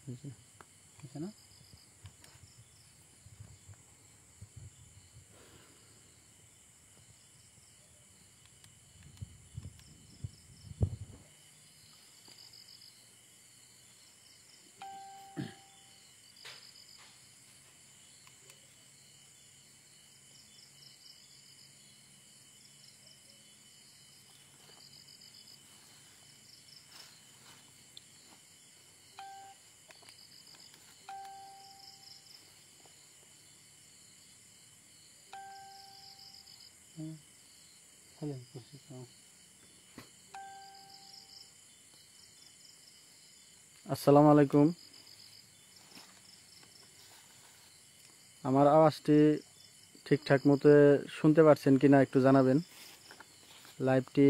না আসসালামু আলাইকুম। আমার আওয়াজটি ঠিকঠাক মতো শুনতে পাচ্ছেন কিনা একটু জানাবেন। লাইভটি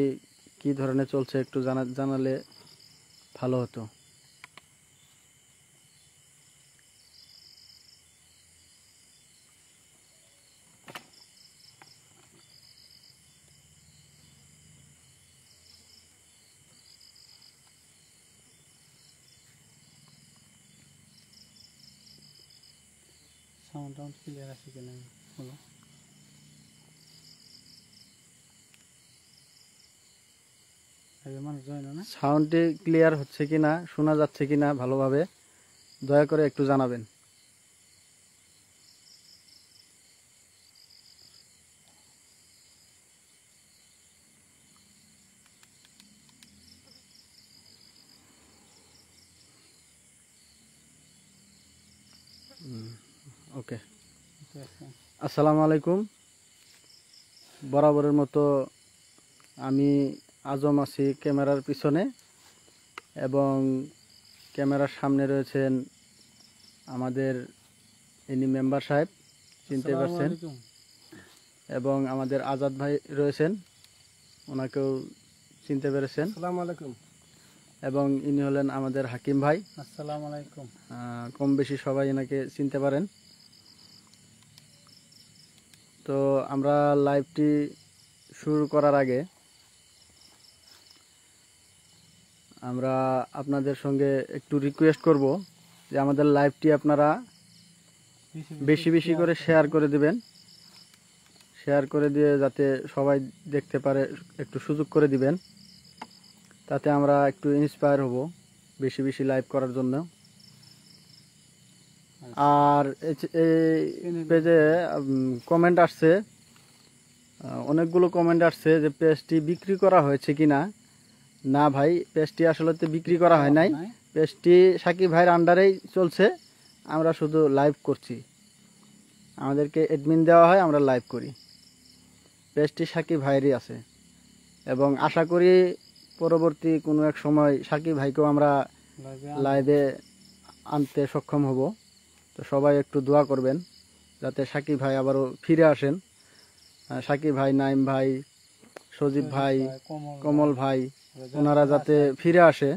কি ধরনের চলছে একটু জানালে ভালো হতো। সাউন্ড ক্লিয়ার আছে কিনা হলো সাউন্ডটি ক্লিয়ার হচ্ছে কিনা, শোনা যাচ্ছে কিনা ভালোভাবে দয়া করে একটু জানাবেন। ওকে, আসসালামু আলাইকুম। বরাবরের মতো আমি আজম আছি ক্যামেরার পিছনে এবং ক্যামেরার সামনে রয়েছেন আমাদের ইনি মেম্বার সাহেব, চিনতে পারছেন, এবং আমাদের আজাদ ভাই রয়েছেন, ওনাকেও চিনতে পেরেছেন। আসসালামু আলাইকুম। এবং ইনি হলেন আমাদের হাকিম ভাই। আসসালামু আলাইকুম। কম বেশি সবাই এনাকে চিনতে পারেন। তো আমরা লাইভটি শুরু করার আগে আমরা আপনাদের সঙ্গে একটু রিকোয়েস্ট করব যে আমাদের লাইভটি আপনারা বেশি বেশি করে শেয়ার করে দিবেন। শেয়ার করে দিয়ে যাতে সবাই দেখতে পারে একটু সুযোগ করে দিবেন, তাতে আমরা একটু ইন্সপায়ার হব বেশি বেশি লাইভ করার জন্য। আর এই পেজে কমেন্ট আসছে, অনেকগুলো কমেন্ট আসছে যে পেজটি বিক্রি করা হয়েছে কিনা। না ভাই, পেজটি আসলে তো বিক্রি করা হয় নাই। পেজটি সাকিব ভাইয়ের আন্ডারেই চলছে, আমরা শুধু লাইভ করছি। আমাদেরকে অ্যাডমিন দেওয়া হয়, আমরা লাইভ করি। পেজটি সাকিব ভাইয়েরই আছে এবং আশা করি পরবর্তী কোনো এক সময় সাকিব ভাইকেও আমরা লাইভে আনতে সক্ষম হব। তো সবাই একটু দোয়া করবেন যাতে সাকিব ভাই আবারও ফিরে আসেন। সাকিব ভাই, নাইম ভাই, সজীব ভাই, কমল ভাই, ওনারা যাতে ফিরে আসে।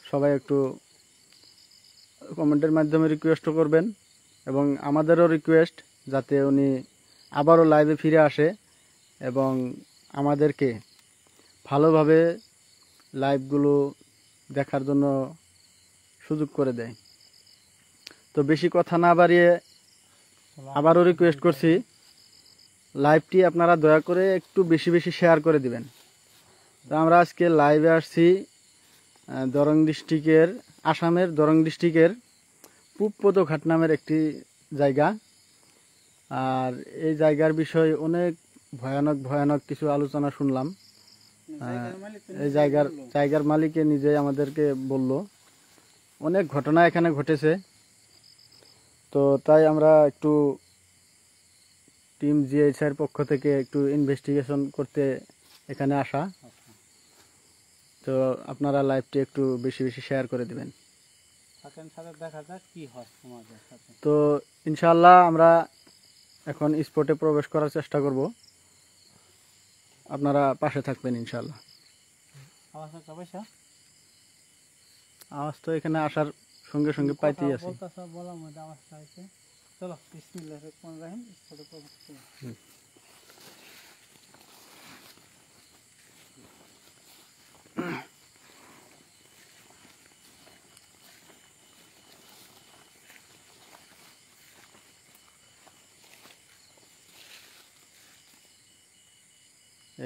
সবাই একটু কমেন্টের মাধ্যমে রিকোয়েস্ট করবেন এবং আমাদেরও রিকোয়েস্ট যাতে উনি আবারও লাইভে ফিরে আসে এবং আমাদেরকে ভালোভাবে লাইভগুলো দেখার জন্য সুযোগ করে দেয়। তো বেশি কথা না বাড়িয়ে আবারও রিকোয়েস্ট করছি, লাইভটি আপনারা দয়া করে একটু বেশি বেশি শেয়ার করে দিবেন। তো আমরা আজকে লাইভে আসছি দরং ডিস্ট্রিক্টের, আসামের দরং ডিস্ট্রিক্টের পূবপদঘাট নামের একটি জায়গা। আর এই জায়গার বিষয়ে অনেক ভয়ানক ভয়ানক কিছু আলোচনা শুনলাম। এই জায়গার মালিকে নিজে আমাদেরকে বলল অনেক ঘটনা এখানে ঘটেছে। তো তাই আমরা একটু টিম জিএইচআর পক্ষ থেকে একটু ইনভেস্টিগেশন করতে এখানে আসা। তো আপনারা লাইভটি একটু বেশি বেশি শেয়ার করে দিবেন। দেখা যাক কি হয় আমাদের সাথে। তো ইনশাআল্লাহ আমরা এখন স্পটে প্রবেশ করার চেষ্টা করব, আপনারা পাশে থাকবেন ইনশাআল্লাহ। আওয়াজ তো এখানে আসার সঙ্গে সঙ্গে পাইতেই আছে। চলো বিসমিল্লাহির রহমানির রহিম, স্পটে প্রবেশ করি।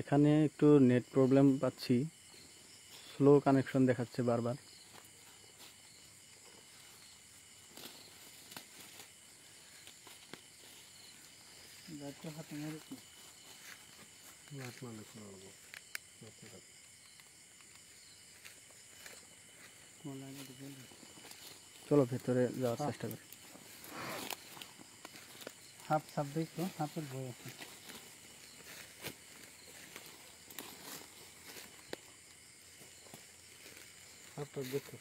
এখানে একটু নেট প্রবলেম পাচ্ছি, স্লো কানেকশন দেখাচ্ছে বারবার। যাইতে হাতে মেরে কি চলো ভেতরে যাওয়ার চেষ্টা করি। হাফ সাপ দেখতো, হাফের বই আছে। হাফটা দেখো,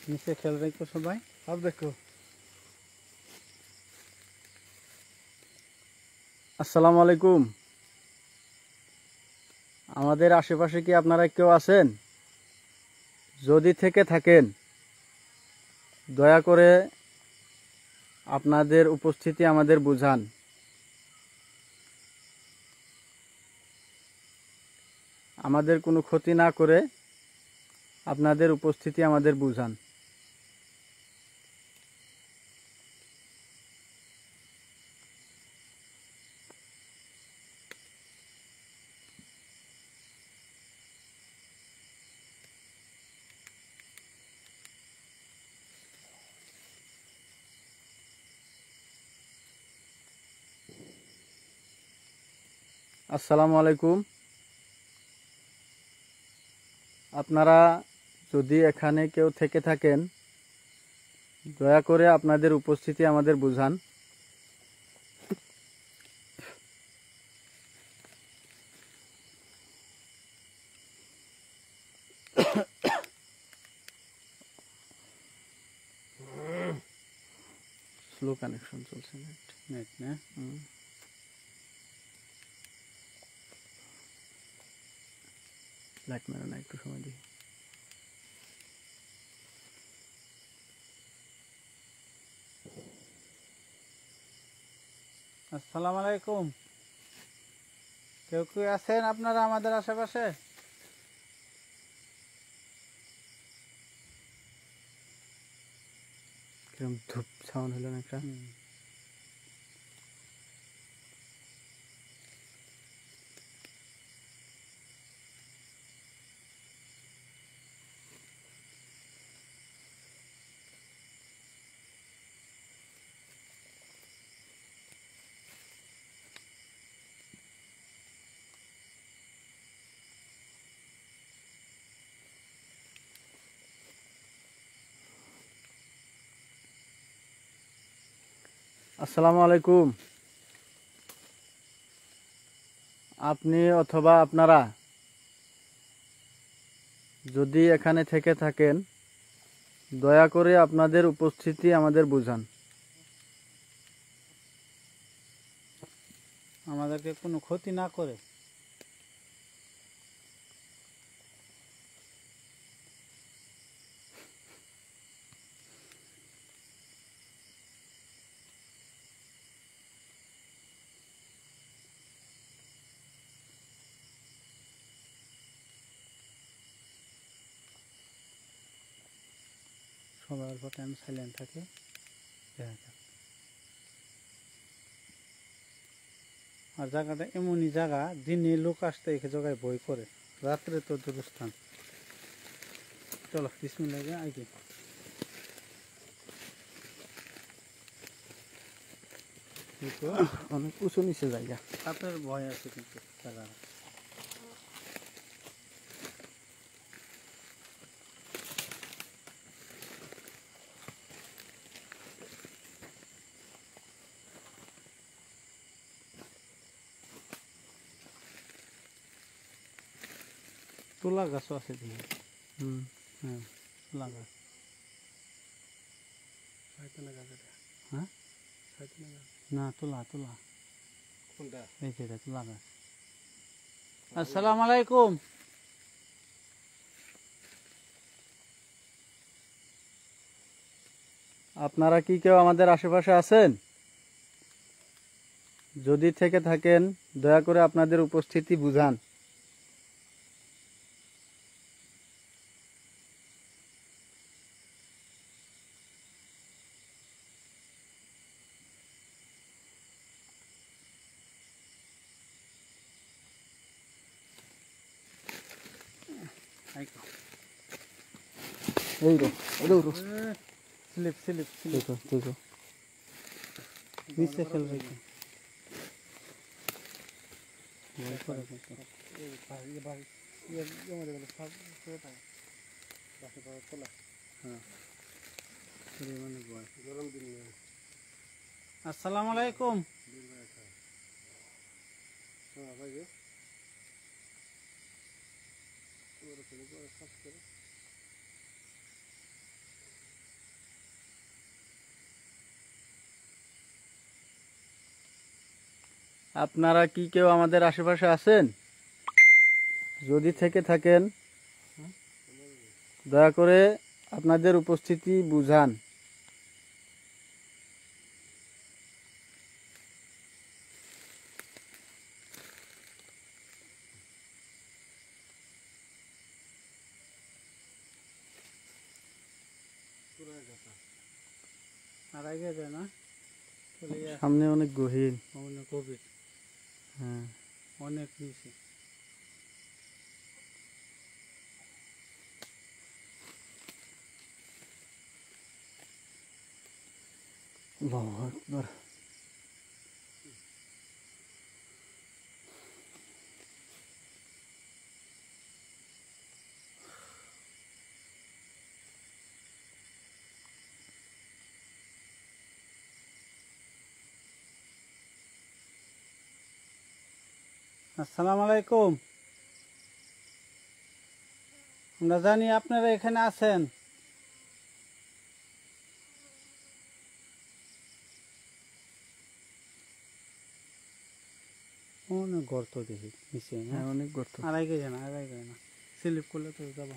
নিচে খেয়াল রাখো সবাই। হাফ দেখো। আসসালামু আলাইকুম। আমাদের আশেপাশে কি আপনারা কেউ আছেন? যদি থেকে থাকেন দয়া করে আপনাদের উপস্থিতি আমাদের বুঝান। আমাদের কোনো ক্ষতি না করে আপনাদের উপস্থিতি আমাদের বুঝান। আসসালামু আলাইকুম। আপনারা যদি এখানে কেউ থেকে থাকেন দয়া করে আপনাদের উপস্থিতি আমাদের বুঝান। স্লো কানেকশন চলছে নেট। নেট না? লাইট মেরো না, একটু সময় দিই। আসসালামু আলাইকুম। কেউ কেউ আছেন আপনারা আমাদের আশেপাশে? কিরকম ধূপ সাউন্ড হলো না একটা? আসসালামু আলাইকুম। আপনি অথবা আপনারা যদি এখানে থেকে থাকেন দয়া করে আপনাদের উপস্থিতি আমাদের বুঝান। আমাদেরকে কোনো ক্ষতি না করে। সবাই অল্প টাইম সাইলেন্ট থাকে, দেখা যাক। আর জায়গাটা এমনই জায়গা, দিনে লোক আসতে এই জায়গায় ভয় করে, রাত্রে তো দূরস্থান। চলো বিসমিল্লাহ আগে। অনেক উঁচু নিচে জায়গা, সাপের ভয় আছে কিন্তু জায়গা। তুলা গাছও আছে দিকে। হ্যাঁ, তুলা গাছ। হ্যাঁ, না তুলা তুলা, এই যে তুলা গাছ। আসসালামু আলাইকুম। আপনারা কি কেউ আমাদের আশেপাশে আছেন? যদি থেকে থাকেন দয়া করে আপনাদের উপস্থিতি বুঝান। আইকো এই রো স্লিপ স্লিপ স্লিপ দেখো দেখো নিচে খেলবে কি ভয় করে কিন্তু আসসালামু আলাইকুম আপনারা কি কেউ আমাদের আশেপাশে আছেন? যদি থেকে থাকেন দয়া করে আপনাদের উপস্থিতি বুঝান। আর আগে যায় না চলে যায় সামনে অনেক গহীন। অনেক গভীর হ্যাঁ অনেক নিচে আল্লাহু আকবার। আসসালামু আলাইকুম আমরা জানি আপনারা এখানে আছেন অনেক গর্ত দেখি নিচে হ্যাঁ অনেক গর্ত। আর আগে যায় না আর আগে যায় না স্লিপ করলে তো যাবো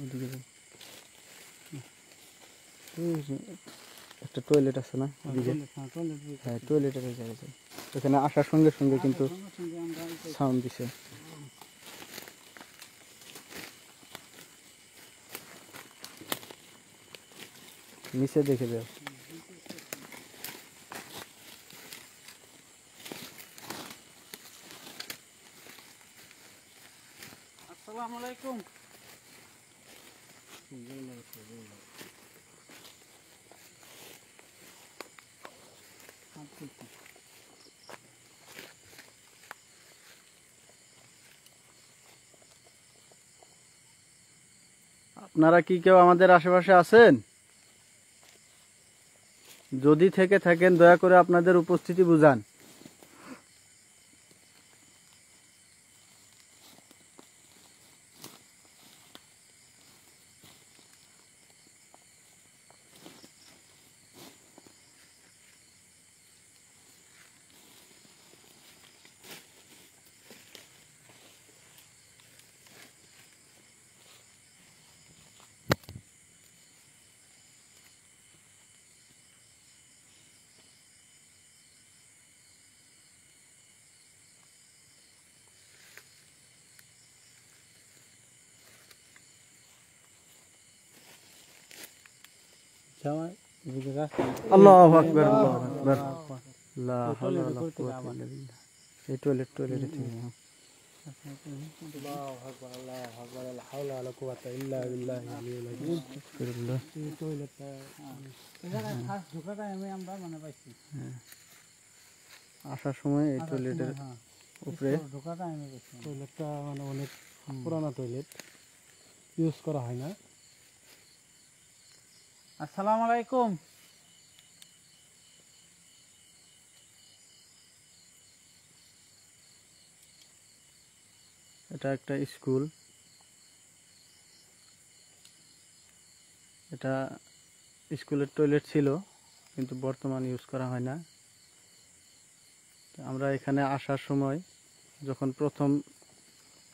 ওদিকে যাও। ওই যে একটা টয়লেট আছে না ওদিকে? হ্যাঁ টয়লেটের ওই জায়গায় যাই। এখানে আসার সঙ্গে সঙ্গে কিন্তু সাউন্ড দিছে। নিচে দেখে যাও। আসসালামু আলাইকুম আপনারা কি কেউ আমাদের আশেপাশে আছেন? যদি থেকে থাকেন দয়া করে আপনাদের উপস্থিতি বুঝান। যাওয়া এদিকে রাস্তা আল্লাহু আকবার আল্লাহু আকবার লা হাওলা ওয়ালা কুওয়াতা ইল্লা বিল্লাহ। এই টয়লেট টয়লেটে থেকে হ্যাঁ। আল্লাহু আকবার আল্লাহু আকবার লা হাওলা ওয়ালা কুওয়াতা ইল্লা বিল্লাহি আলিয়্যিল আযীম আস্তাগফিরুল্লাহ। এই টয়লেটটা এই জায়গায় ফার্স্ট ঢোকাটাই আমরা মানে পাইছি আসার সময় এই টয়লেটের হ্যাঁ উপরে ঢোকাটা আমি পাইছি টয়লেটটা মানে অনেক পুরানা টয়লেট ইউজ করা হয় না আসসালামু আলাইকুম এটা একটা স্কুল। এটা স্কুলের টয়লেট ছিল কিন্তু বর্তমান ইউজ করা হয় না। তো আমরা এখানে আসার সময় যখন প্রথম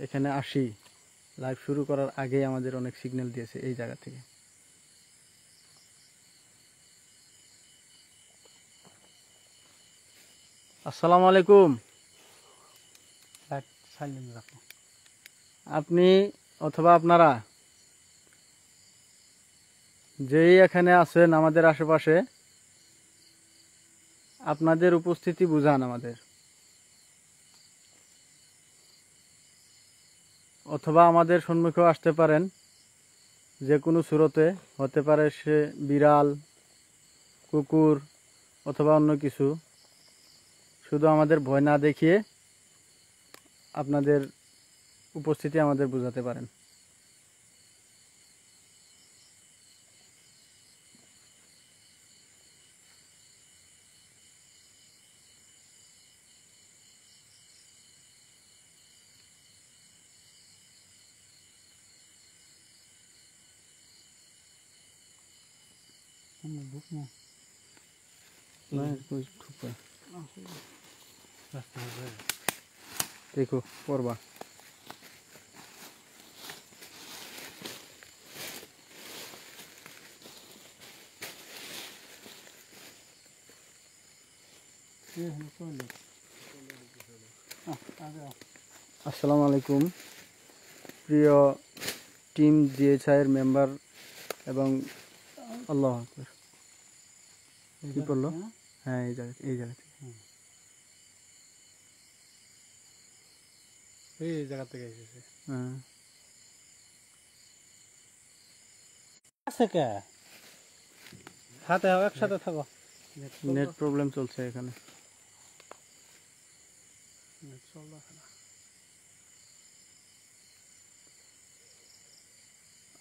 এখানে আসি লাইভ শুরু করার আগেই আমাদের অনেক সিগন্যাল দিয়েছে এই জায়গা থেকে। আসসালামু আলাইকুম। লাইট সাইলেন্ট রাখো আপনি অথবা আপনারা যেই এখানে আছেন আমাদের আশেপাশে আপনাদের উপস্থিতি বুঝান আমাদের, অথবা আমাদের সম্মুখেও আসতে পারেন। যে কোনো সুরতে হতে পারে, সে বিড়াল, কুকুর অথবা অন্য কিছু। শুধু আমাদের ভয় না দেখিয়ে আপনাদের উপস্থিতি আমাদের বোঝাতে পারেন। দেখো পড়বা। আসসালামু আলাইকুম প্রিয় টিম জিএইচআই এর মেম্বার এবং আল্লাহু আকবার। কি বললো? হ্যাঁ, এই জায়গা এই জায়গা থেকে এসেছে। হ্যাঁ, আছে কে? হাতে একসাথে থাকো। নেট প্রবলেম চলছে এখানে।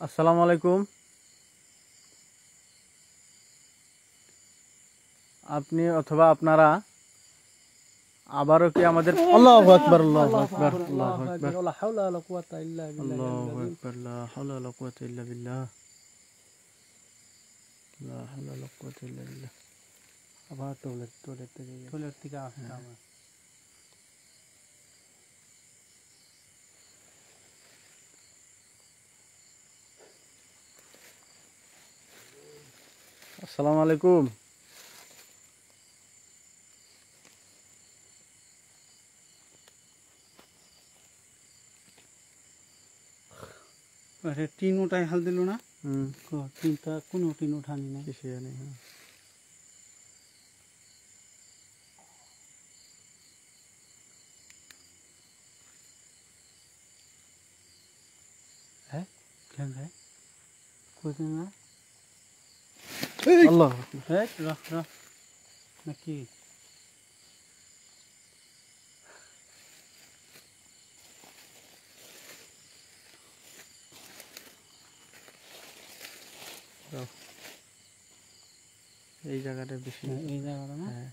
আসসালামু আলাইকুম। আপনি অথবা আপনারা আবারও কি আমাদের আল্লাহু আকবার, আল্লাহু আকবার, আল্লাহু আকবার, লা হাওলা ওয়ালা কুওয়াতা ইল্লা বিল্লাহ। আল্লাহু আকবার, লা হাওলা ওয়ালা কুওয়াতা ইল্লা বিল্লাহ, লা হাওলা ওয়ালা কুওয়াতা ইল্লা বিল্লাহ। আবার টয়লেট থেকে আসতে আমার। আসসালামু আলাইকুম। আরে টিন উঠাই হাল দিল না? হুম, টিনটা কোনো টিন উঠানি না। কিছু জানি না। হ্যাঁ কেন ভাই কোথায় না? আল্লাহ হ্যাঁ রাখ নাকি? এই জায়গাটা বেশি। এই জায়গাটা না? হ্যাঁ,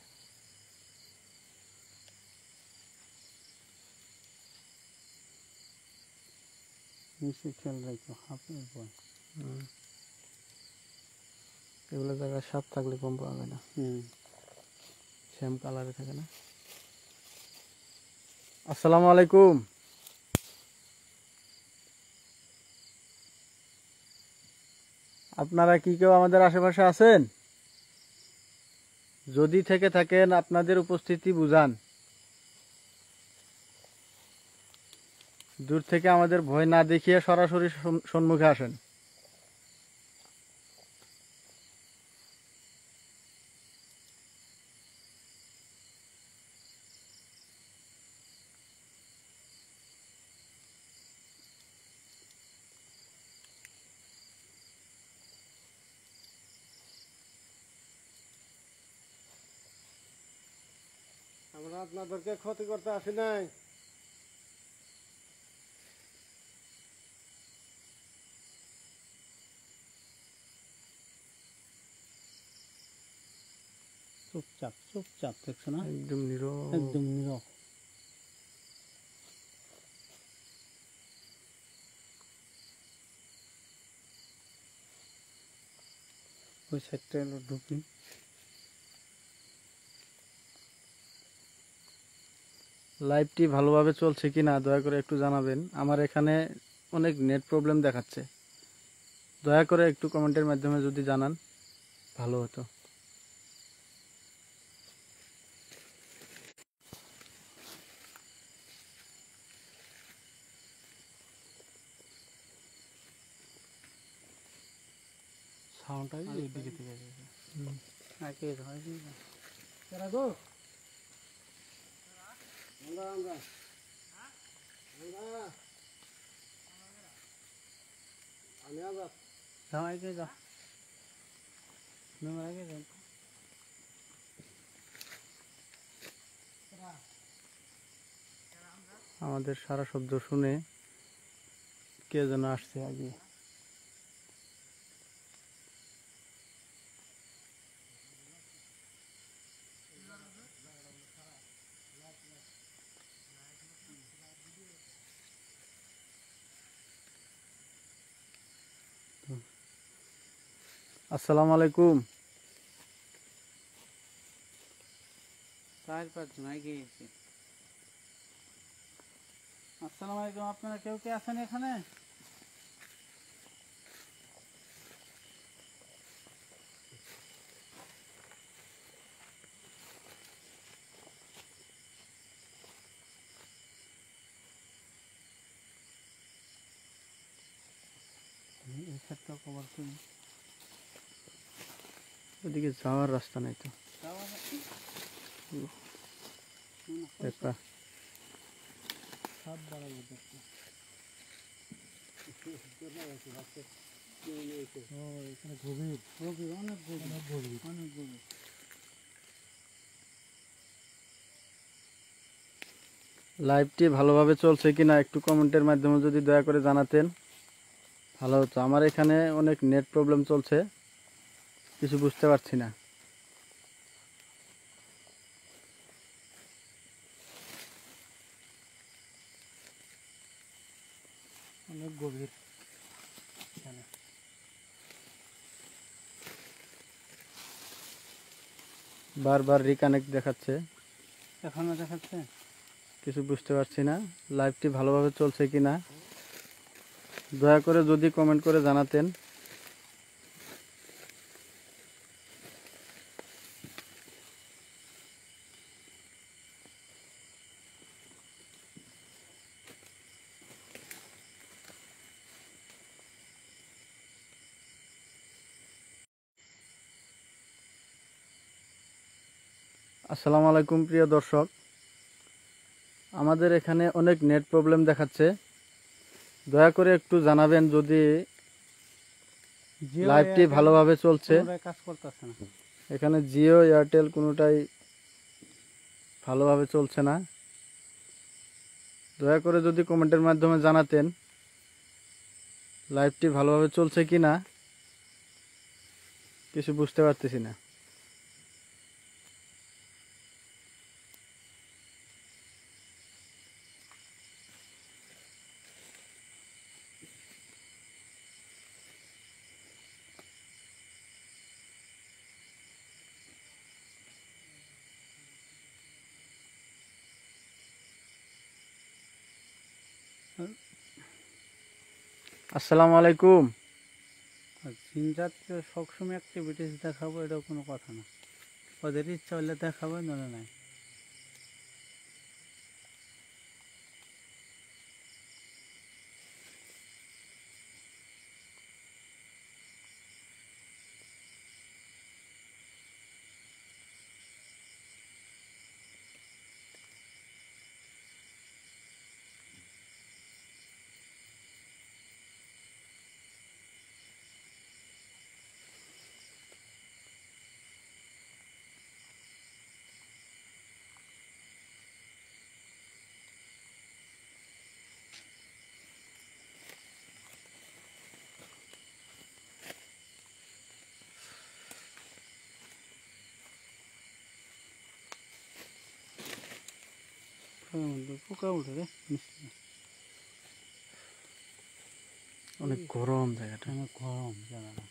নিশ্চয়ই খেয়াল রাখো আপনার বোন। এগুলো জায়গায় সাপ থাকলে কম পাওয়া যায় না, শ্যাম কালারে থাকে না। আসসালামু আলাইকুম। আপনারা কি কেউ আমাদের আশেপাশে আছেন? যদি থেকে থাকেন আপনাদের উপস্থিতি বুঝান। দূর থেকে আমাদের ভয় না দেখিয়ে সরাসরি সম্মুখে আসেন। আমরা আপনাদেরকে ক্ষতি করতে আসি নাই। চুপচাপ দেখছো না? একদম নীরব। একদম নীরব। ওই সাইডটা হলো ঢুকি। লাইভটি ভালোভাবে চলছে কিনা দয়া করে একটু জানাবেন। আমার এখানে অনেক নেট প্রবলেম দেখাচ্ছে। দয়া করে একটু কমেন্টের মাধ্যমে যদি জানান ভালো হতো। সাউন্ডটা এই দিকে থেকে আসছে। আগে ধরে যাও আগে যাও নামার আগে যাও আমাদের সারা শব্দ শুনে কে যেন আসছে আগে। আসসালামু আলাইকুম। 4-5 জন আগে গেছে। আসসালামু আলাইকুম, আপনারা কেউ কি আছেন এখানে? এই ক্ষেত্রে কভার করি ওদিকে যাওয়ার রাস্তা নাই তো। দেখা সব বাড়াবো দেখতে। এখানে গভীর গভীর অনেক গভীর অনেক গভীর। লাইভটি ভালোভাবে চলছে কিনা একটু কমেন্টের মাধ্যমে যদি দয়া করে জানাতেন ভালো হতো। আমার এখানে অনেক নেট প্রবলেম চলছে, কিছু বুঝতে পারছি না। অনেক গভীর এখানে। বারবার রিকানেক্ট দেখাচ্ছে, এখনো দেখাচ্ছে? কিছু বুঝতে পারছি না। লাইভটি ভালোভাবে চলছে কিনা দয়া করে যদি কমেন্ট করে জানাতেন। আসসালামু আলাইকুম প্রিয় দর্শক, আমাদের এখানে অনেক নেট প্রবলেম দেখাচ্ছে, দয়া করে একটু জানাবেন যদি জিও লাইভটি এয়ারটেল ভালোভাবে চলছে। কোনোটাই কাজ করতেছে না। এখানে জিও এয়ারটেল কোনোটাই ভালোভাবে চলছে না। দয়া করে যদি কমেন্টের মাধ্যমে জানাতেন লাইভটি ভালোভাবে চলছে কিনা, কিছু বুঝতে পারতেছি না। আসসালামু আলাইকুম। আর জিন জাতীয় সবসময় অ্যাক্টিভিটিস দেখাবো এটাও কোনো কথা না। ওদের ইচ্ছা হলে দেখাবো, নাহলে নাই। পোকা উঠে রে, অনেক গরম জায়গাটা। অনেক গরম জায়গাটা।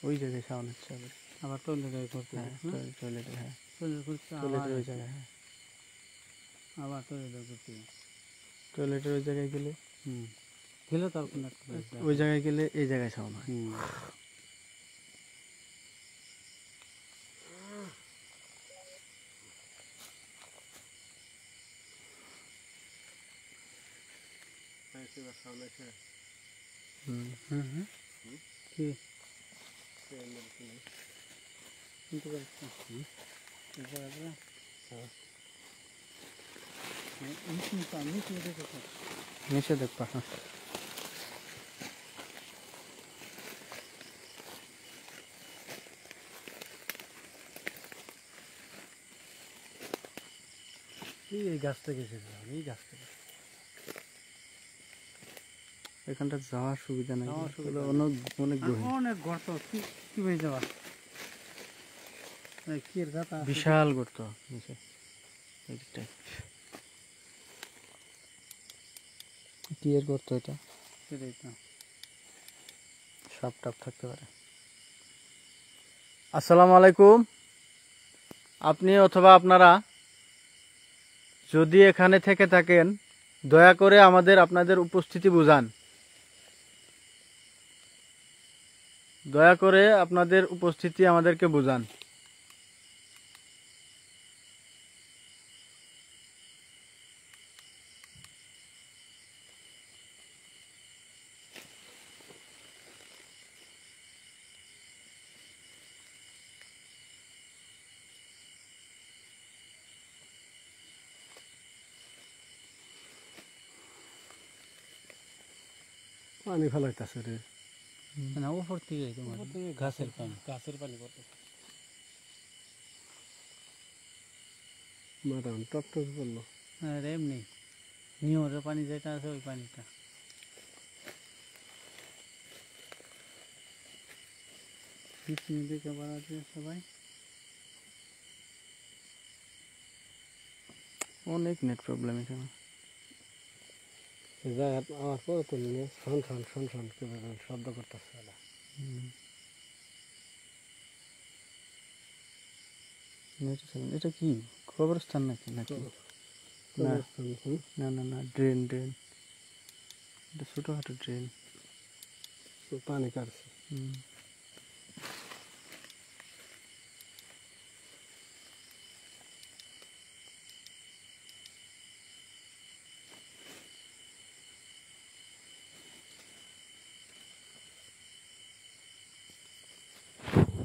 ওই জায়গায় সাউন্ড হচ্ছে আবার। আবার টয়লেটে করতে হ্যাঁ, টয়লেটে, হ্যাঁ টয়লেট করতে টয়লেটের ওই জায়গায়, হ্যাঁ আবার টয়লেটে করতে। টয়লেটের ওই জায়গায় গেলে, গেলে তার কোনো একটা ওই জায়গায় গেলে এই জায়গায় সাউন্ড হয়। হুম। হুম হুম কি শুনতে পাচ্ছি এই জায়গাটা নিচে দেখো নিচে দেখবা, হ্যাঁ। এই গাছ থেকে এসেছিলাম এই গাছ থেকে এখানটা যাওয়ার সুবিধা নেই, যাওয়ার সুবিধা অনেক অনেক গভীর। অনেক গর্ত কি হয়ে যাওয়া কি এর গাতা বিশাল গর্ত নিচে এই দিকটায়। কি এর গর্ত এটা? সেটাই তো সাপ টাপ থাকতে পারে। আসসালামু আলাইকুম। আপনি অথবা আপনারা যদি এখানে থেকে থাকেন, দয়া করে আপনাদের উপস্থিতি বুঝান। দয়া করে আপনাদের উপস্থিতি আমাদেরকে বুঝান। পানি ফেলাইতেছে রে। না উপর থেকে তোমার গাছের পানি কত ম্যাডাম টপ টপ করলো। আর এমনি নিয়রের পানি যেটা আছে ওই পানিটা দিকে বাড়াচ্ছে সবাই অনেক নেট প্রবলেম এখানে। এই জায়গা আমার পরে তো নিয়ে শন করে শব্দ করতেছে ওরা। এটা কি কবরস্থান নাকি নাকি? না না না না, ড্রেন ড্রেন, এটা ছোটখাটো ড্রেন। পানি কাটছে।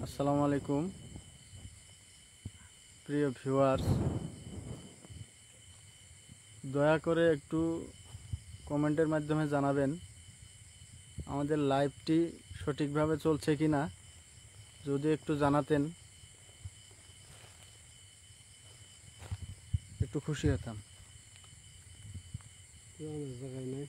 আসসালামু আলাইকুম প্রিয় ভিউয়ার্স, দয়া করে একটু কমেন্টের মাধ্যমে জানাবেন আমাদের লাইভটি সঠিকভাবে চলছে কি না। যদি একটু জানাতেন একটু খুশি হতাম। জায়গায় নেই।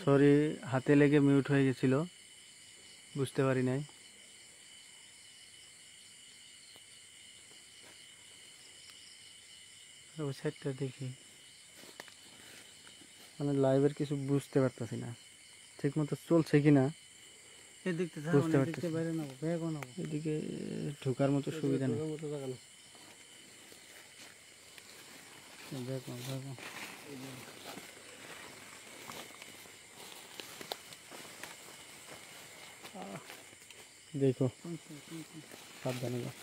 সরি, হাতে লেগে মিউট হয়ে গেছিল, বুঝতে পারি নাই। ওই সাইডটা দেখি মানে লাইভের কিছু বুঝতে পারতেছি না, ঠিক মতো চলছে কিনা এদিকতে বুঝতে পারতেছি। বাইরে নেবো ব্যাগও নেবো এদিকে ঢোকার মতো সুবিধা নেই। ব্যাগও দেখো সাবধানে যাও।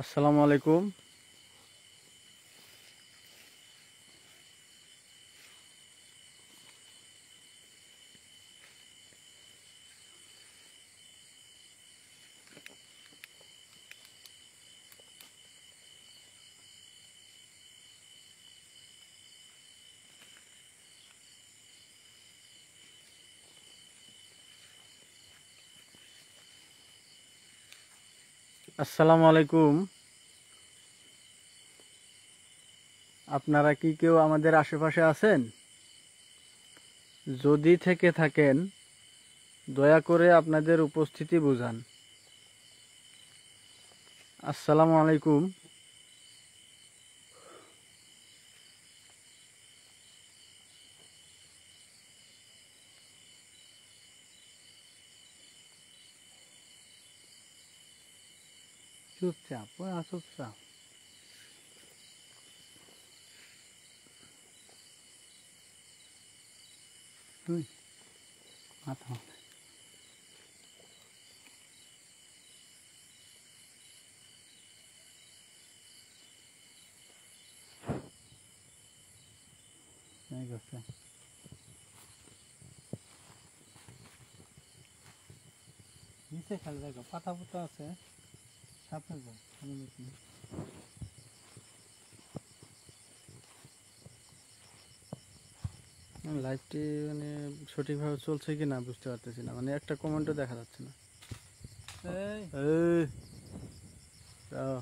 আসসালামু আলাইকুম। আসসালামু আলাইকুম। আপনারা কি কেউ আমাদের আশেপাশে আছেন? যদি থেকে থাকেন দয়া করে আপনাদের উপস্থিতি বুঝান। আসসালামু আলাইকুম। চুপচাপ, ওরা চুপচাপ। তুই মাথা এই গেছে। নিচে খালি দেখো পাতা পুতা আছে, সাপের বল লাইভটি মানে সঠিকভাবে চলছে কি না বুঝতে পারতেছি না, মানে একটা কমেন্টও দেখা যাচ্ছে না। এই এই যাও।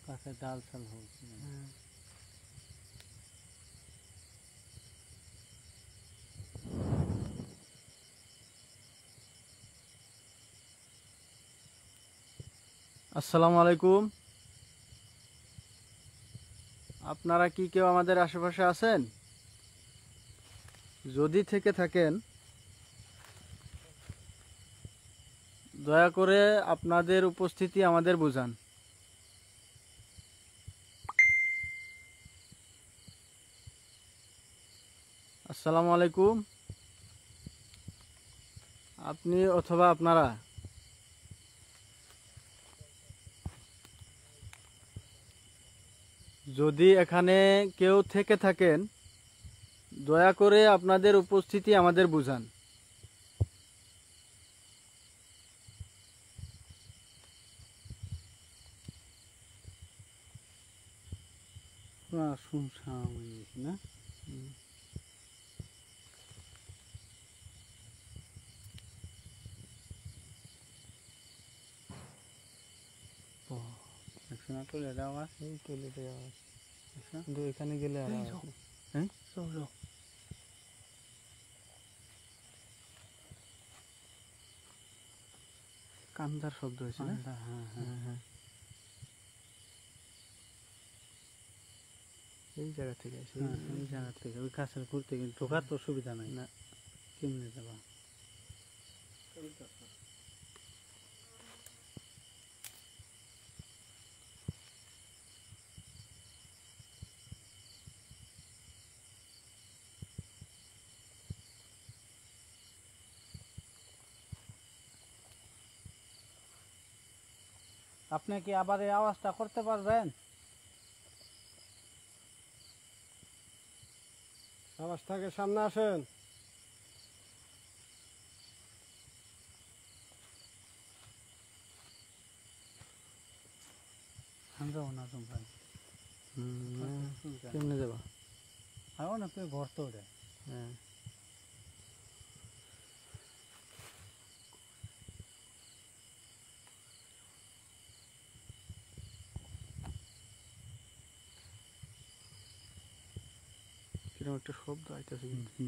কাছে ডাল ছাল হচ্ছে। আসসালামু আলাইকুম। আপনারা কি কেউ আমাদের আশেপাশে আছেন? যদি থেকে থাকেন দয়া করে আপনাদের উপস্থিতি আমাদের বুঝান। আসসালামু আলাইকুম। আপনি অথবা আপনারা যদি এখানে কেউ থেকে থাকেন দয়া করে আপনাদের উপস্থিতি আমাদের বুঝান। পুরা শুনশান হয়ে গেছে না? দেখছো না তো লেডা আওয়াজ? এই চলে যাওয়া দেখছো? কিন্তু এখানে গেলে আর এই আওয়াজ যাও। নেই। হ্যাঁ চল যাও। কান্দার শব্দ হয়েছে না? হ্যাঁ হ্যাঁ হ্যাঁ। হ্যাঁ হ্যাঁ, এই জায়গা থেকে আসে। হ্যাঁ এই জায়গা থেকে ওই কাছে ঘুরতে কিন্তু ঢোকার তো সুবিধা নাই না, কেমনে যাবা? আপনি কি আবার এই আওয়াজটা করতে পারবেন? আবাস থেকে সামনে আসেন। আমি যাবো না তোমরা। কেমনে যাবা? আর অনেক ঘর তো ওটা। হ্যাঁ, কিরকম একটা শব্দ আইতেছে কিন্তু।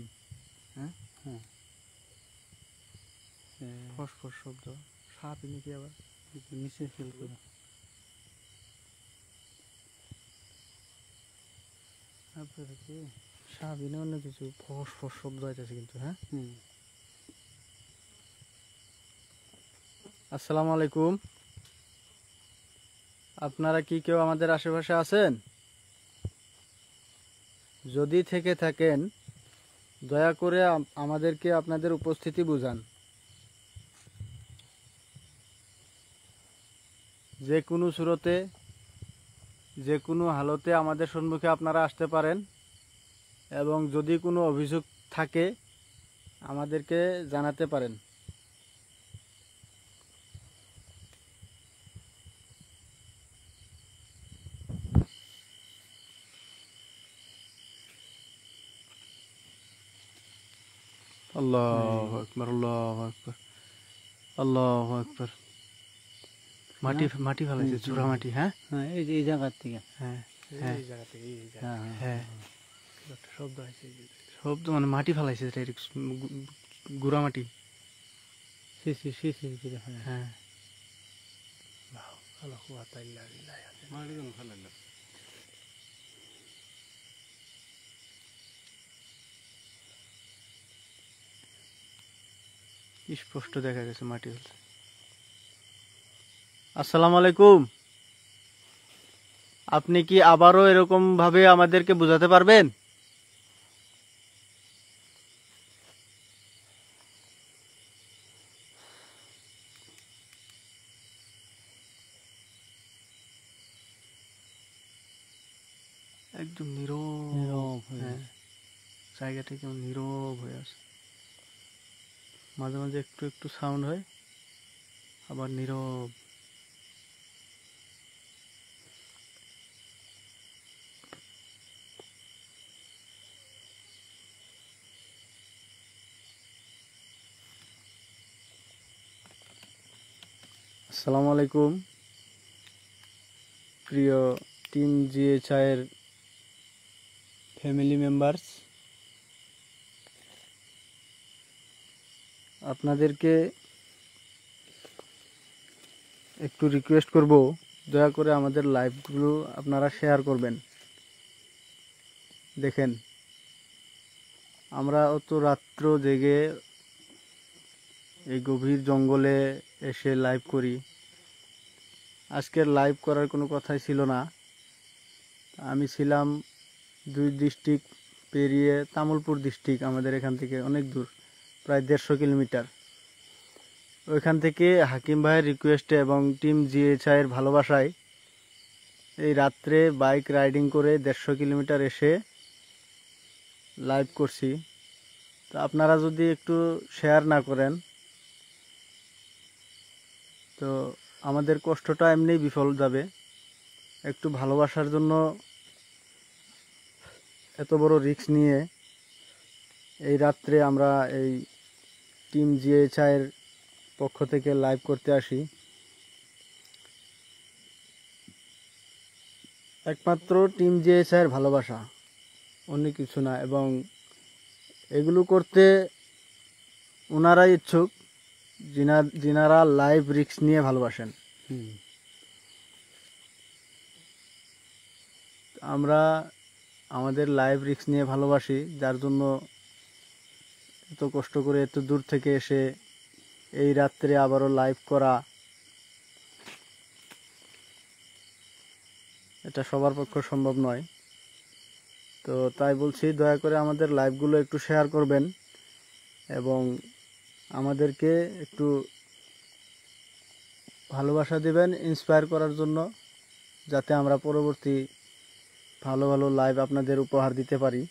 হ্যাঁ হ্যাঁ ফস ফস শব্দ। সাপ নাকি আবার? নিচে ফেল করে তারপরে কি? সাপ এনে অন্য কিছু ফস ফস শব্দ আইতেছে কিন্তু। হ্যাঁ, হুম আসসালামু আলাইকুম। আপনারা কি কেউ আমাদের আশেপাশে আছেন? যদি থেকে থাকেন দয়া করে আমাদেরকে আপনাদের উপস্থিতি বুঝান। যে কোনো সুরতে যে কোনো হালতে আমাদের সম্মুখে আপনারা আসতে পারেন এবং যদি কোনো অভিযোগ থাকে আমাদেরকে জানাতে পারেন। আল্লাহু আকবার, আল্লাহু আকবার, আল্লাহু আকবার। মাটি মাটি ফেলাইছে, চূড়া মাটি। হ্যাঁ হ্যাঁ, এই যে এই জায়গার থেকে। হ্যাঁ হ্যাঁ এই জায়গা থেকে এই জায়গা হ্যাঁ হ্যাঁ হ্যাঁ, একটা শব্দ হয়েছে এই যে। সব তো মানে মাটি ফেলাইছে, গুড়া মাটি। শিশির শিশির করে, হ্যাঁ। হ্যাঁ আল্লাহ কুয়াতা ইল্লা বিল্লাহ। স্পষ্ট দেখা গেছে মাটি ফেলছে। আসসালামু আলাইকুম, আপনি কি আবারও এরকম ভাবে আমাদেরকে বোঝাতে পারবেন? একদম নীরব। নীরব হয়ে হ্যাঁ, জায়গাটা কেমন নীরব হয়ে আছে। মাঝে মাঝে একটু একটু সাউন্ড হয়, আবার নীরব। আসসালামু আলাইকুম প্রিয় টিম জিএচআই এর ফ্যামিলি মেম্বার্স, আপনাদেরকে একটু রিকোয়েস্ট করব, দয়া করে আমাদের লাইভগুলো আপনারা শেয়ার করবেন। দেখেন, আমরা অত রাত্র জেগে এই গভীর জঙ্গলে এসে লাইভ করি। আজকের লাইভ করার কোনো কথাই ছিল না। আমি ছিলাম 2 ডিস্ট্রিক্ট পেরিয়ে, তামুলপুর ডিস্ট্রিক্ট আমাদের এখান থেকে অনেক দূর, প্রায় 150 কিলোমিটার। ওইখান থেকে হাকিম ভাইয়ের রিকোয়েস্টে এবং টিম জিএচআই এর ভালোবাসায় এই রাত্রে বাইক রাইডিং করে 150 কিলোমিটার এসে লাইভ করছি। তো আপনারা যদি একটু শেয়ার না করেন তো আমাদের কষ্টটা এমনিই বিফল যাবে। একটু ভালোবাসার জন্য এত বড় রিস্ক নিয়ে এই রাত্রে আমরা এই টিম জিএচআই এর পক্ষ থেকে লাইভ করতে আসি। একমাত্র টিম জিএচআই এর ভালোবাসা, অন্য কিছু না। এবং এগুলো করতে ওনারাই ইচ্ছুক, যিনারা লাইভ রিস্ক নিয়ে ভালোবাসেন। হুম। আমরা আমাদের লাইভ রিস্ক নিয়ে ভালোবাসি, যার জন্য এত কষ্ট করে এত দূর থেকে এসে এই রাত্রে আবারও লাইভ করা, এটা সবার পক্ষে সম্ভব নয়। তো তাই বলছি, দয়া করে আমাদের লাইভগুলো একটু শেয়ার করবেন এবং আমাদেরকে একটু ভালোবাসা দিবেন ইন্সপায়ার করার জন্য, যাতে আমরা পরবর্তী ভালো ভালো লাইভ আপনাদের উপহার দিতে পারি।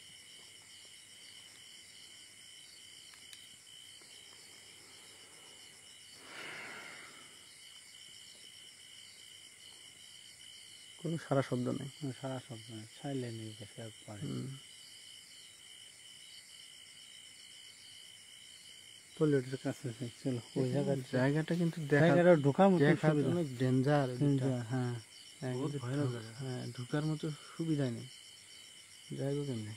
কোনো সারা শব্দ নেই। সারা শব্দ সাইলেন্ট হয়ে গেছে একবারে। টয়লেটের কাছে চলো, ওই জায়গাটা কিন্তু জায়গাটা ঢোকার মতো দেখার সুবিধা। অনেক ডেঞ্জার। হ্যাঁ, হ্যাঁ, ঢুকার মতো সুবিধা নেই, যাইব কেমনে?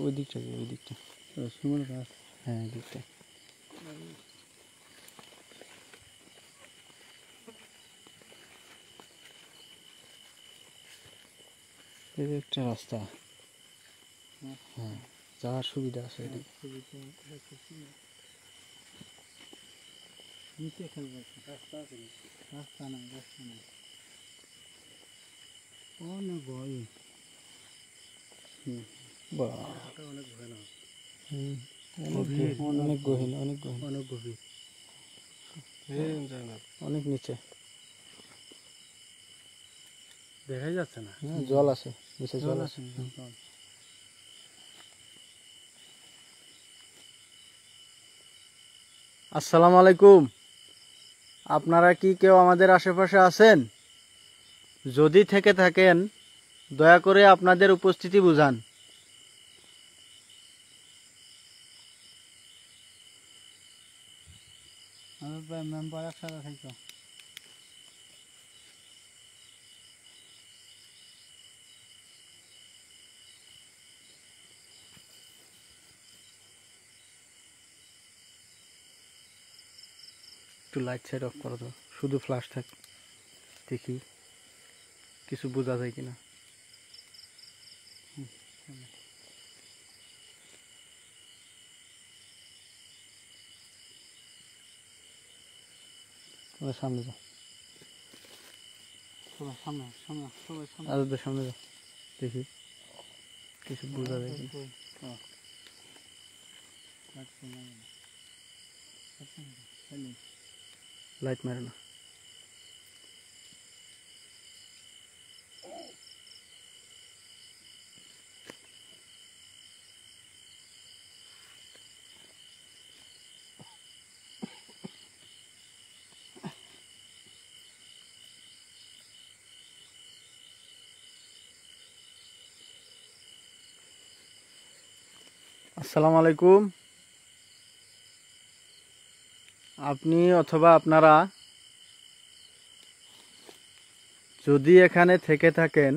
ওই দিকটা, ওই দিকটা, শিমুল গাছ। হ্যাঁ ওই দিকটা। এই যে একটা রাস্তা, হ্যাঁ, যাওয়ার সুবিধা আছে এদিকে। নিচে খেলবে, রাস্তা আছে, রাস্তা নাই, রাস্তা নাই। অনেক ভয়। বাহ, অনেক ভয়ানক, অনেক গহীন, অনেক গহীন, অনেক গভীর। যায় না। অনেক নিচে। দেখাই যাচ্ছে না। জল আছে, নিচে জল জল আছে। আছে, জল। আসসালামু আলাইকুম। আপনারা কি কেউ আমাদের আশেপাশে আছেন? যদি থেকে থাকেন দয়া করে আপনাদের উপস্থিতি বুঝান। আমাদের মেম্বার একসাথে থাকতো। একটু লাইট সাইড অফ করো তো, শুধু ফ্ল্যাশ থাক, দেখি কিছু বোঝা যায় কিনা। তোমরা সামনে যাও, সবাই সামনে, সামনে, সবাই সামনে। আর ওদের সামনে যাও, দেখি কিছু বোঝা যায় কিনা। লাইট মারে না। আসসালামু আলাইকুম। আপনি অথবা আপনারা যদি এখানে থেকে থাকেন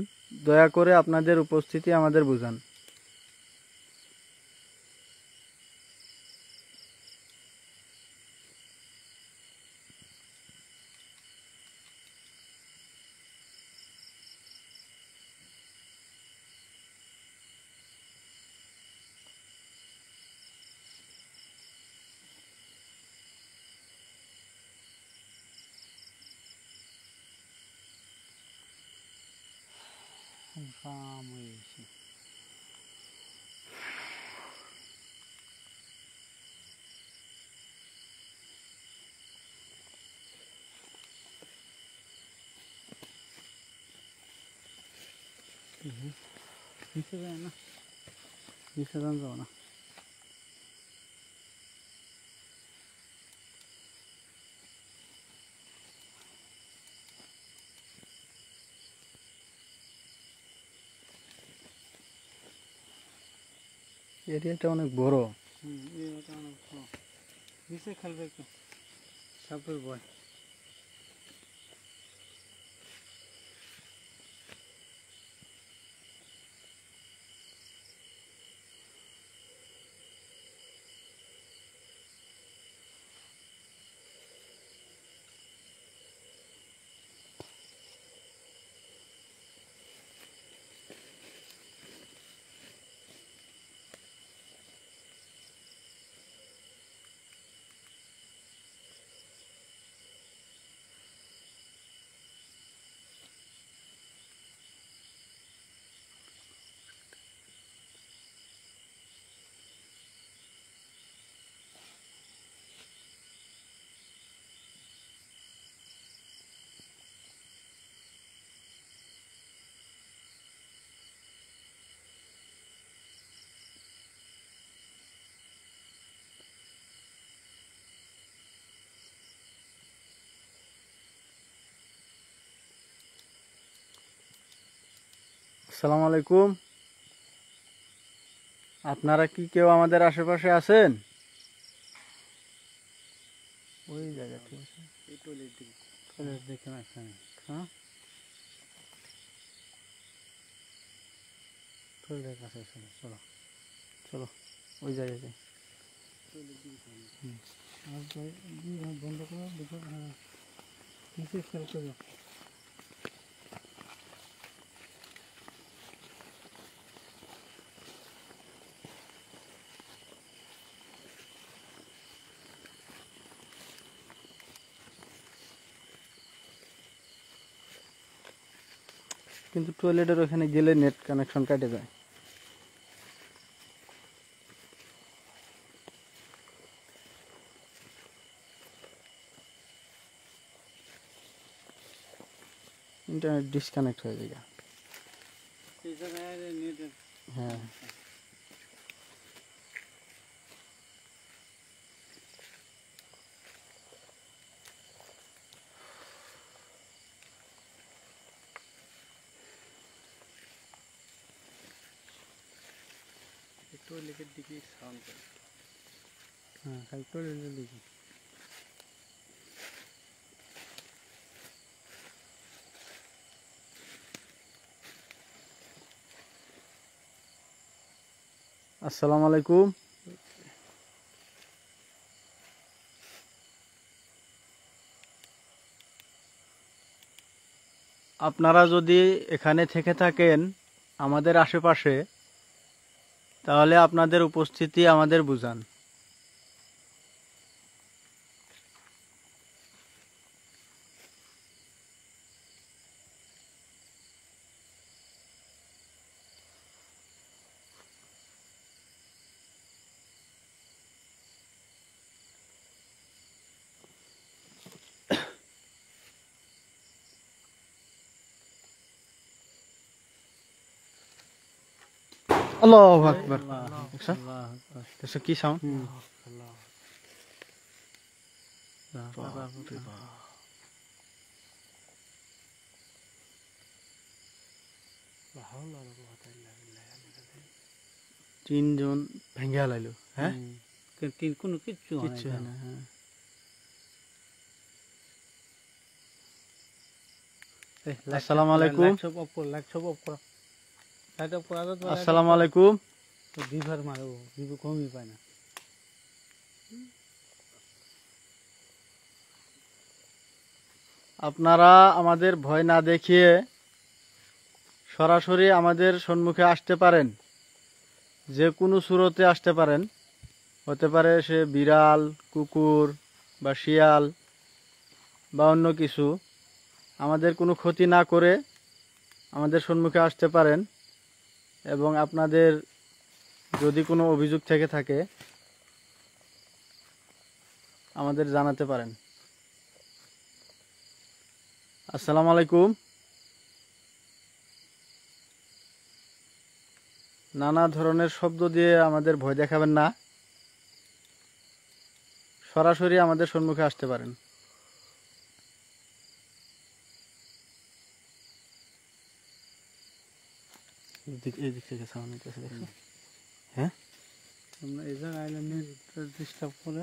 দয়া করে আপনাদের উপস্থিতি আমাদের বুঝান। নিচে যায় না, নিচে যাও না। এরিয়াটা অনেক বড়। এটা অনেক ভালো। নিচে খেলবে একটু, সাপের ভয়। আসসালামু আলাইকুম। আপনারা কি কেউ আমাদের আশেপাশে আছেন? ওই জায়গা ঠিক আছে। এই টয়লেট দিকে টয়লেট দেখে না এখানে, হ্যাঁ টয়লেটের কাছে চলো, চলো চলো ওই জায়গায় যাই। টয়লেট দিকে আর বন্ধ করো, দেখো। হ্যাঁ, নিচে খেয়াল করো। কিন্তু টয়লেটের ওখানে গেলে নেট কানেকশন কেটে যায়। ইন্টারনেট ডিসকানেক্ট হয়ে যায়। এই জায়গায় নেট হ্যাঁ টয়লেটের দিকে সাউন্ড করে। হ্যাঁ খালি টয়লেটের দিকে। আসসালামু আলাইকুম। আপনারা যদি এখানে থেকে থাকেন আমাদের আশেপাশে, তাহলে আপনাদের উপস্থিতি আমাদের বুঝান। আল্লাহু আকবার। দেখছো? দেখছো কি সাউন্ড? তিনজন ভেঙে হালাইলো। হ্যাঁ তিন কোনো কিচ্ছু হয় কিচ্ছু হয় না। হ্যাঁ আসসালামু আলাইকুম। লাইট সব অফ করো, লাইট সব অফ করো, লাইট অফ করা যাবে। আসসালামু আলাইকুম। বিভার মারো, বিভু কমই পায় না। আপনারা আমাদের ভয় না দেখিয়ে সরাসরি আমাদের সম্মুখে আসতে পারেন, যে কোনো সুরতে আসতে পারেন। হতে পারে সে বিড়াল, কুকুর বা শিয়াল বা অন্য কিছু। আমাদের কোনো ক্ষতি না করে আমাদের সম্মুখে আসতে পারেন, এবং আপনাদের যদি কোনো অভিযোগ থেকে থাকে আমাদের জানাতে পারেন। আসসালামু আলাইকুম। নানা ধরনের শব্দ দিয়ে আমাদের ভয় দেখাবেন না, সরাসরি আমাদের সম্মুখে আসতে পারেন। এই দিক থেকে সাউন্ড হইতেছে, দেখছো? হ্যাঁ আমরা এই জায়গায় নেট ডিস্টার্ব করে।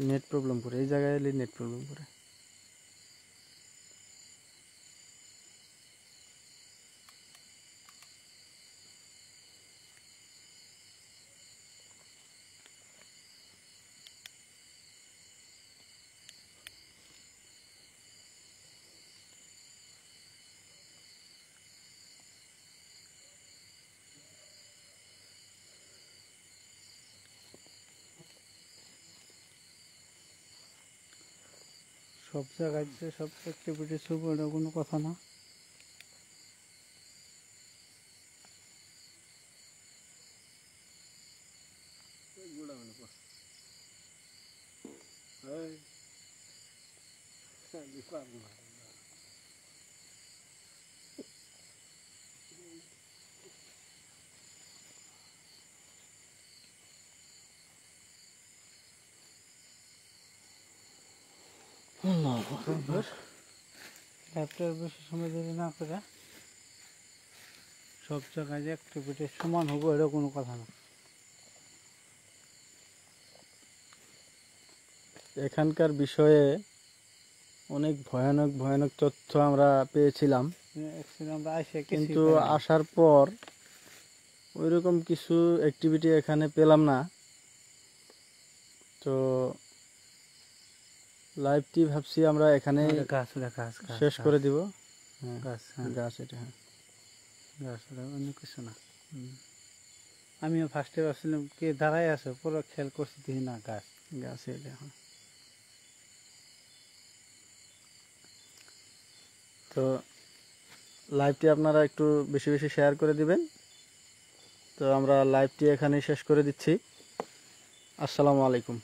নেট প্রবলেম করে, এই জায়গায় এলে নেট প্রবলেম করে। সব জায়গায় যে সব অ্যাক্টিভিটি শুভ, এটা কোনো কথা না। ল্যাপটপ বেশি সময় দেরি না করে সব জায়গায় যে অ্যাক্টিভিটি সমান হবো, এটা কোনো কথা না। এখানকার বিষয়ে অনেক ভয়ানক ভয়ানক তথ্য আমরা পেয়েছিলাম, অ্যাকচুয়ালি আমরা আইসে কিন্তু আসার পর ওইরকম কিছু অ্যাক্টিভিটি এখানে পেলাম না। তো লাইভটি ভাবছি আমরা এখানে গাছ গাছ শেষ করে দিব। হ্যাঁ গাছ, হ্যাঁ গাছ, এটা হ্যাঁ গাছ, অন্য কিছু না। আমিও ফার্স্টে ভাবছিলাম কে দাঁড়াই আছে, পুরো খেয়াল করছি দেখি না গাছ। গাছ, এটা হ্যাঁ। তো লাইভটি আপনারা একটু বেশি বেশি শেয়ার করে দিবেন। তো আমরা লাইভটি এখানেই শেষ করে দিচ্ছি। আসসালামু আলাইকুম।